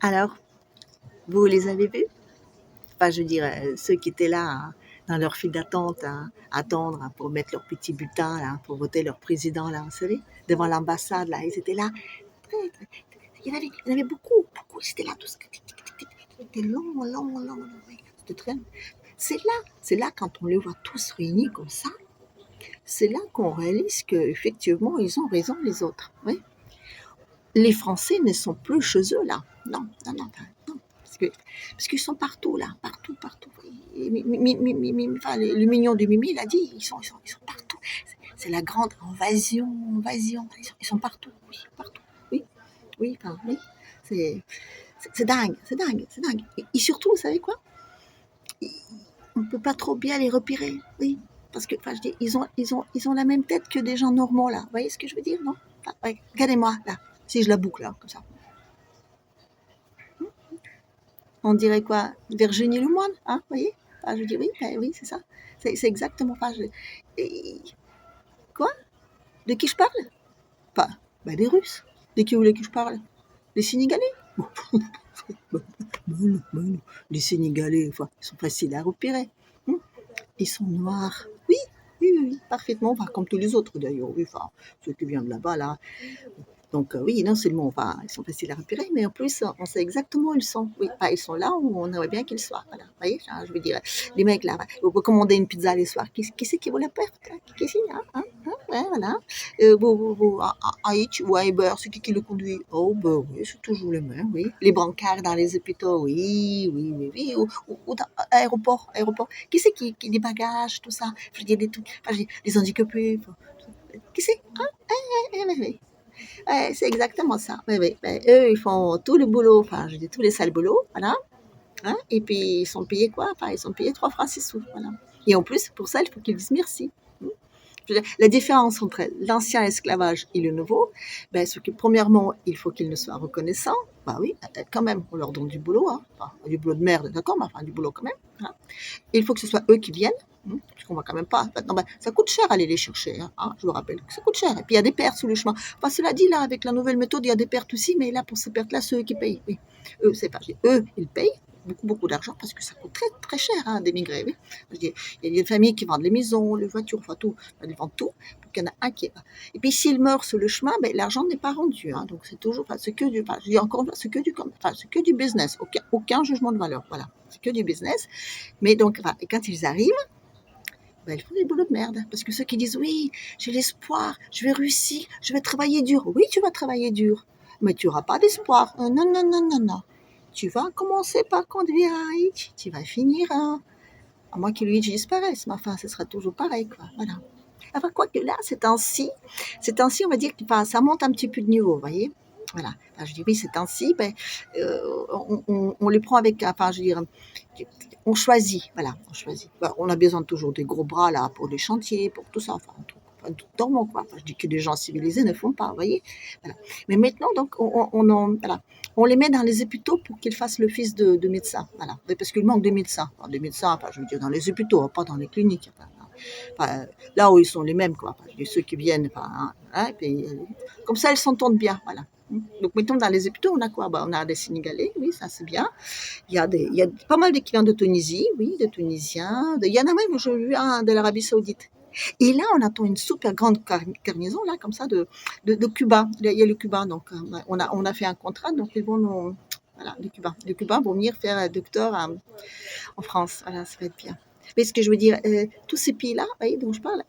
Alors, vous les avez vus? Enfin, je veux dire, ceux qui étaient là, hein, dans leur file d'attente, à attendre hein, pour mettre leur petit bulletin, là, pour voter leur président, là, vous savez, devant l'ambassade, là, ils étaient là. Il y en avait beaucoup, beaucoup, ils étaient là tous. C'était long, long, long, long. Oui. C'était très... c'est là quand on les voit tous réunis comme ça, c'est là qu'on réalise qu'effectivement, ils ont raison les autres. Oui. Les Français ne sont plus chez eux là. Non, non, non, non. Parce qu'ils sont partout là, partout, partout. Enfin, le mignon de Mimi l'a dit, ils sont partout. C'est la grande invasion, invasion. Ils sont partout, oui, partout. Oui, oui, enfin, oui. C'est, c'est dingue, c'est dingue, c'est dingue. Et surtout, vous savez quoi? On ne peut pas trop bien les repérer, oui. Parce que, enfin, je dis, ils ont la même tête que des gens normaux là. Vous voyez ce que je veux dire, non? Enfin, ouais, regardez-moi là, si je la boucle là, comme ça. On dirait quoi? Virginie Lemoine, hein, vous voyez? Ah, je dis oui, ben oui, c'est ça. C'est exactement ça. Et- Quoi? De qui je parle? Pas, ben des Russes. De qui vous voulez que je parle? Des Sénégalais? Bon, ben, non. Les Sénégalais, enfin, ils sont faciles à repérer. Hum, Ils sont noirs. Oui, oui, oui, oui, parfaitement. Enfin, comme tous les autres d'ailleurs. Oui, enfin, ceux qui viennent de là-bas, là. Donc oui, non seulement enfin, ils sont faciles à repérer, mais en plus, on sait exactement où ils sont. Oui, enfin, ils sont là où on aimerait bien qu'ils soient. Voilà. Vous voyez, je veux dire, les mecs là, vous commandez une pizza les soirs. Qui c'est qui vous la porte? Qui c'est, ouais, voilà. À Hitch ou à Uber, c'est qui le conduit? Oh, ben oui, c'est toujours le même, oui. Les brancards dans les hôpitaux, oui, oui, oui, oui. Ou dans aéroport. Qui c'est qui des bagages, tout ça? Je veux dire, des trucs, enfin, je veux dire, les handicapés. Enfin, qui c'est? Oui. Ouais, c'est exactement ça. Oui, oui. Ben, eux, ils font tout le boulot, enfin, je dis tous les sales boulots, voilà. Hein, et puis, ils sont payés quoi? Enfin, ils sont payés 3 francs 6 sous, voilà. Et en plus, pour ça, il faut qu'ils disent merci. Je veux dire, la différence entre l'ancien esclavage et le nouveau, ben, c'est que premièrement, il faut qu'ils ne soient reconnaissants. Bah oui, quand même, on leur donne du boulot, hein. Enfin, du boulot de merde, d'accord, mais enfin, du boulot quand même. Hein. Et il faut que ce soit eux qui viennent, parce qu'on va quand même pas. Non, ben, ça coûte cher aller les chercher, je vous rappelle que ça coûte cher. Et puis il y a des pertes sous le chemin. Enfin, cela dit, là, avec la nouvelle méthode, il y a des pertes aussi, mais là, pour ces pertes-là, c'est eux qui payent. Oui. Eux, c'est pas. Eux, ils payent beaucoup, beaucoup d'argent parce que ça coûte très, très cher d'émigrer. Oui. Il y a des familles qui vendent les maisons, les voitures, enfin tout. Ils vendent tout pour qu'il y en a un qui est pas. Et puis s'ils meurent sur le chemin, ben, l'argent n'est pas rendu. Donc c'est toujours, enfin, c'est que du, enfin, je dis encore, c'est que du business. Aucun jugement de valeur. Voilà. C'est que du business. Mais donc, enfin, et quand ils arrivent, ben, ils font des boulots de merde. Parce que ceux qui disent oui, j'ai l'espoir, je vais réussir, je vais travailler dur. Oui, tu vas travailler dur, mais tu n'auras pas d'espoir. Non, non, non, non, non. Tu vas commencer par conduire un Hitch, tu vas finir à moins que le Hitch disparaisse. Mais enfin, ce sera toujours pareil, quoi. Voilà. Enfin, quoi que là, c'est ainsi, on va dire que enfin, ça monte un petit peu de niveau, vous voyez. Voilà. Enfin, je dis oui, c'est ainsi, ben, on les prend avec, enfin, je veux dire, on choisit, voilà, on choisit. Ben, on a besoin toujours des gros bras là pour les chantiers, pour tout ça, enfin, tout dormant, quoi. Enfin, je dis que des gens civilisés ne font pas, vous voyez. Voilà. Mais maintenant, donc, voilà, on les met dans les hôpitaux pour qu'ils fassent l'office de médecin, voilà. Parce qu'il manque de médecins, enfin, des médecins, enfin, je veux dire dans les hôpitaux, pas dans les cliniques. Enfin, là où ils sont les mêmes, quoi. Enfin, ceux qui viennent, enfin, et puis, comme ça, ils s'entendent bien, voilà. Donc, mettons, dans les hôpitaux, on a quoi? On a des Sénégalais, oui, ça c'est bien. Il y a pas mal de clients de Tunisie, oui, de Tunisiens. Il y en a même, j'ai vu un de l'Arabie Saoudite. Et là, on attend une super grande cargaison, là, comme ça, de Cuba. Il y a le Cubain, donc on a fait un contrat, donc ils vont nous. Voilà, les Cubains vont venir faire docteur en France. Voilà, ça va être bien. Mais ce que je veux dire, tous ces pays-là, vous voyez, dont je parle,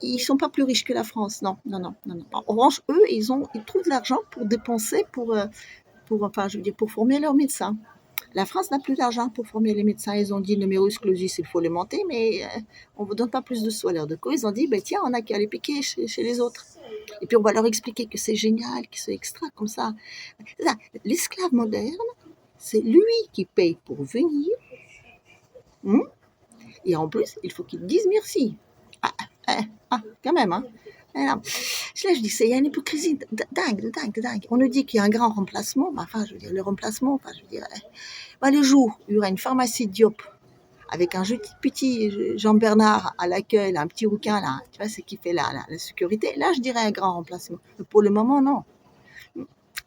ils sont pas plus riches que la France, non, non, non, non, non. En revanche, eux, ils trouvent de l'argent pour dépenser enfin, je veux dire, pour former leurs médecins. La France n'a plus d'argent pour former les médecins. Ils ont dit le numerus clausus, il faut le monter, mais on ne vous donne pas plus de sous. Alors, de quoi ils ont dit, ben, tiens, on n'a qu'à les piquer chez les autres. Et puis, on va leur expliquer que c'est génial, que c'est extra, comme ça. L'esclave moderne, c'est lui qui paye pour venir. Hein. Et en plus, il faut qu'ils disent merci. Ah, quand même, hein. Alors, là, je dis, il y a une hypocrisie dingue, dingue, dingue. On nous dit qu'il y a un grand remplacement, mais enfin, je veux dire, le remplacement, enfin, je veux dire, le jour où il y aura une pharmacie Diop avec un petit Jean-Bernard à l'accueil, un petit rouquin, là, tu vois, c'est qui fait la sécurité, là, je dirais un grand remplacement. Mais pour le moment, non.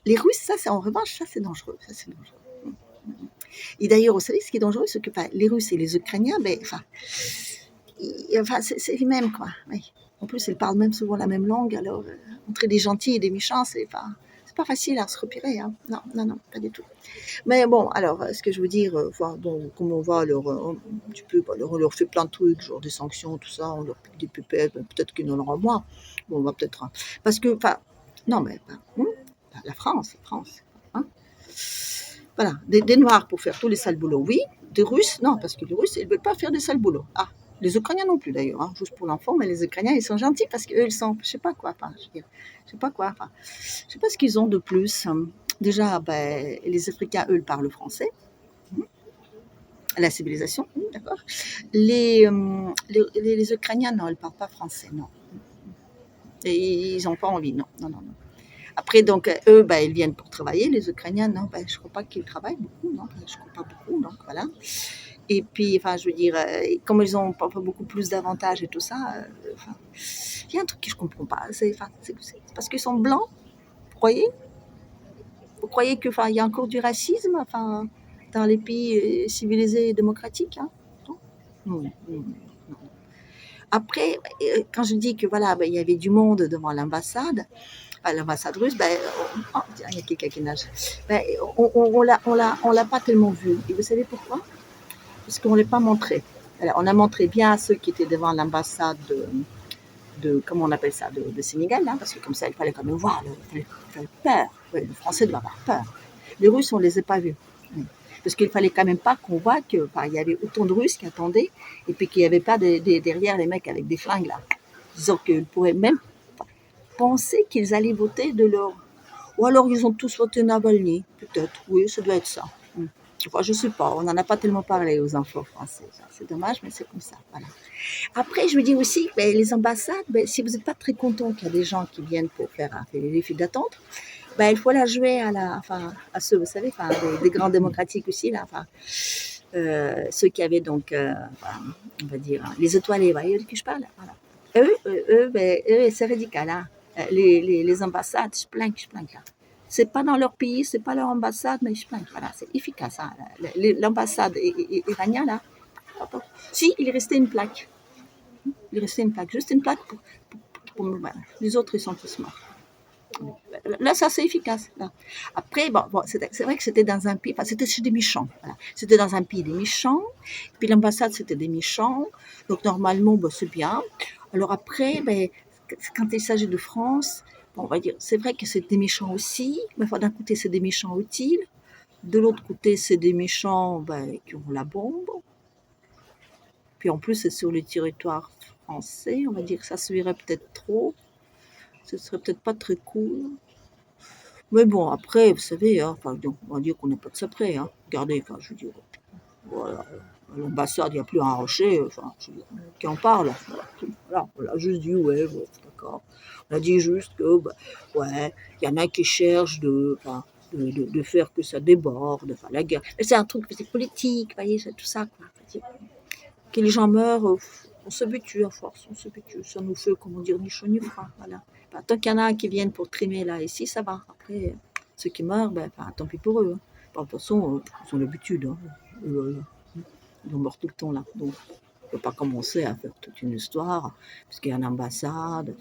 les Russes, ça, c'est en revanche, ça, c'est dangereux. Ça, c'est dangereux. Et d'ailleurs, vous savez, ce qui est dangereux, c'est que les Russes et les Ukrainiens, c'est les mêmes, quoi. Oui. En plus, ils parlent même souvent la même langue, alors entre des gentils et des méchants, c'est pas facile à se repérer. Hein. Non, non, non, pas du tout. Mais bon, alors, ce que je veux dire, comme on va un petit peu, on leur fait plein de trucs, genre des sanctions, tout ça, on leur pique des pupettes, peut-être qu'ils en auront moins. Bon, on va peut-être. Parce que, non, mais la France, hein. Voilà, des Noirs pour faire tous les sales boulots, oui. Des Russes, non, parce que les Russes, ils ne veulent pas faire des sales boulots. Ah, les Ukrainiens non plus d'ailleurs, hein, juste pour l'enfant, mais les Ukrainiens, ils sont gentils parce qu'eux, ils sont, je sais pas quoi, je sais pas quoi, je sais pas ce qu'ils ont de plus. Déjà, les Africains, eux, ils parlent français. La civilisation, d'accord. Les Ukrainiens, non, ils ne parlent pas français, non. Et ils n'ont pas envie, non, non, non, non. Après, donc, eux, ils viennent pour travailler. Les Ukrainiens, non, je ne crois pas qu'ils travaillent beaucoup, non, je ne crois pas beaucoup, donc voilà. Et puis, je veux dire, comme ils ont pas beaucoup plus d'avantages et tout ça, il y a un truc que je ne comprends pas. C'est parce qu'ils sont blancs, vous croyez? Vous croyez qu'il y a encore du racisme, dans les pays civilisés et démocratiques, hein? Non, non, non. Après, quand je dis que voilà, il y avait du monde devant l'ambassade russe, il y a quelqu'un qui nage. On l'a pas tellement vu. Et vous savez pourquoi? Parce qu'on ne l'a pas montré. Alors, on a montré bien à ceux qui étaient devant l'ambassade comment on appelle ça, de Sénégal, hein, parce que comme ça, il fallait quand même voir, il fallait peur. Oui, le Français doit avoir peur. Les Russes, on ne les a pas vus. Parce qu'il fallait quand même pas qu'on voit qu'il y avait autant de Russes qui attendaient et puis qu'il n'y avait pas derrière les mecs avec des flingues là. Disons qu'ils pourraient même penser qu'ils allaient voter de leur... Ou alors ils ont tous voté Navalny, peut-être. Oui, ça doit être ça. Enfin, je ne sais pas, on n'en a pas tellement parlé aux infos français. C'est dommage, mais c'est comme ça. Voilà. Après, je veux dire aussi, les ambassades, si vous n'êtes pas très content qu'il y a des gens qui viennent pour faire les files d'attente, il faut la jouer à ceux, vous savez, des grands démocratiques aussi, là, ceux qui avaient donc, on va dire, les étoilés, vous voyez de qui je parle? Voilà. Eux, c'est radical, hein. Les ambassades, je plains. Là. C'est pas dans leur pays, c'est pas leur ambassade, mais je plains. Voilà, c'est efficace. Hein. L'ambassade iranienne, là, si, il restait une plaque. Juste une plaque les autres, ils sont tous morts. Là, ça, c'est efficace. Là. Après, c'est vrai que c'était dans un pays, c'était chez des méchants. Voilà. C'était dans un pays des méchants, puis l'ambassade, c'était des méchants. Donc, normalement, c'est bien. Alors après, quand il s'agit de France, on va dire, c'est vrai que c'est des méchants aussi, mais d'un côté, c'est des méchants utiles. De l'autre côté, c'est des méchants qui ont la bombe. Puis en plus, c'est sur le territoire français. On va dire que ça se verrait peut-être trop. Ce serait peut-être pas très cool. Mais bon, après, vous savez, hein, on va dire qu'on n'est pas de ça près. Hein. Regardez, je veux dire, voilà, l'ambassade, il n'y a plus à arracher. Qui en parle. Voilà, on a juste dit, ouais, bon, d'accord. On a dit juste que, ouais, il y en a qui cherchent de faire que ça déborde, la guerre. Mais c'est un truc, c'est politique, vous voyez, c'est tout ça, quoi. Que les gens meurent, on s'habitue à force, on s'habitue. Ça nous fait, comment dire, ni chaud ni froid. Voilà. Tant qu'il y en a qui viennent pour trimer là, ici, ça va. Après, ceux qui meurent, tant pis pour eux. Hein. De toute façon, ils ont l'habitude. Hein. Ils ont mort tout le temps là. Donc, on ne peut pas commencer à faire toute une histoire, parce qu'il y a une ambassade,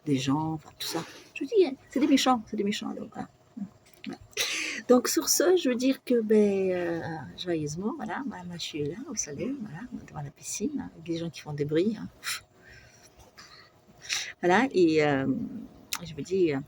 des gens, tout ça. Je vous dis, c'est des méchants. Donc, voilà. Donc sur ce, je veux dire que joyeusement, voilà, moi je suis là au soleil, voilà, devant la piscine, avec des gens qui font des bruits. Hein. Voilà, et je veux dire,